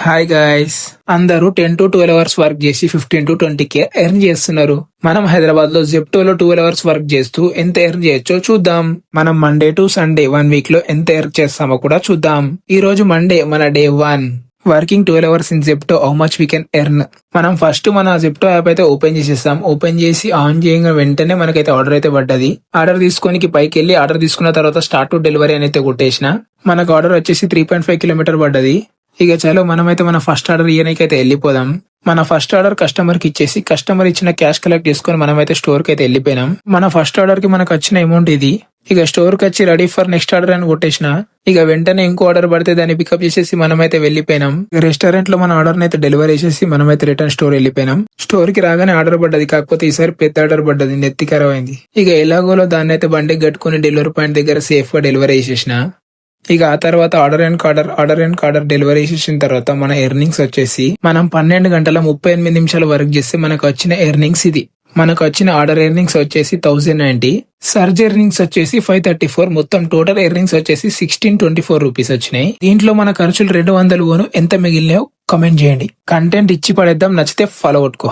Hi guys, అందరూ 10 to 12 hours work చేసి 15 to 20K earn చేస్తున్నారు. మనం హైదరాబాద్ లో జెప్టోలో 12 అవర్స్ వర్క్ చేస్తూ ఎంత ఎర్న్ చేయొచ్చో చూద్దాం. మనం మండే టు సండే 1 వీక్ లో ఎంత ఎర్న్ చేస్తామో కూడా చూద్దాం. ఈ రోజు మండే, మన day 1. Working 12 hours in Zepto, how much we can earn. మనం ఫస్ట్ మన జెప్టో యాప్ అయితే ఓపెన్ చేసేస్తాం. ఓపెన్ చేసి ఆన్ చేయగా వెంటనే మనకైతే ఆర్డర్ అయితే పడ్డది. ఆర్డర్ తీసుకోనికి పైకి వెళ్ళి ఆర్డర్ తీసుకున్న తర్వాత స్టార్ట్ టు డెలివరీ అని అయితే కొట్టేసిన. మనకు ఆర్డర్ వచ్చేసి 3.5 కిలోమీటర్ పడ్డది. ఇక చలో మనమైతే మన ఫస్ట్ ఆర్డర్ ఇయనకైతే వెళ్ళిపోదాం. మన ఫస్ట్ ఆర్డర్ కస్టమర్ కి ఇచ్చేసి కస్టమర్ ఇచ్చిన క్యాష్ కలెక్ట్ చేసుకుని మనమైతే స్టోర్ కి అయితే వెళ్ళిపోయినాం. మన ఫస్ట్ ఆర్డర్ కి మనకు వచ్చిన అమౌంట్ ఇది. ఇక స్టోర్ కి వచ్చి రెడీ ఫర్ నెక్స్ట్ ఆర్డర్ అని కొట్టేసిన. ఇక వెంటనే ఇంకో ఆర్డర్ పడితే దాన్ని పికప్ చేసేసి మనమైతే వెళ్ళిపోయినాం. రెస్టారెంట్ లో మన ఆర్డర్ అయితే డెలివరీ చేసేసి మనమైతే రిటర్న్ స్టోర్ వెళ్ళిపోయినాం. స్టోర్ కి రాగానే ఆర్డర్ పడ్డది, కాకపోతే ఈసారి పెద్ద ఆర్డర్ పడ్డది, నెత్తికరం అయింది. ఇక ఎలాగోలో దాన్ని అయితే బండికి కట్టుకుని డెలివరీ పాయింట్ దగ్గర సేఫ్ గా డెలివరీ చేసేసిన. ఇక ఆ తర్వాత ఆర్డర్ అండ్ కార్డర్ డెలివరీ చేసిన తర్వాత మన ఎర్నింగ్స్ వచ్చేసి మనం 12 గంటల 38 నిమిషాలు వర్క్ చేస్తే మనకు వచ్చిన ఎర్నింగ్స్ ఇది. మనకు వచ్చిన ఆర్డర్ ఎర్నింగ్స్ వచ్చేసి 1090, సర్జ్ ఎర్నింగ్స్ వచ్చేసి 534, మొత్తం టోటల్ ఎర్నింగ్స్ వచ్చేసి 1624 రూపీస్ వచ్చినాయి. దీంట్లో మన ఖర్చులు 200 ఎంత మిగిలినాయో కమెంట్ చేయండి. కంటెంట్ ఇచ్చి పడేద్దాం, నచ్చితే ఫాలో కొట్టుకో.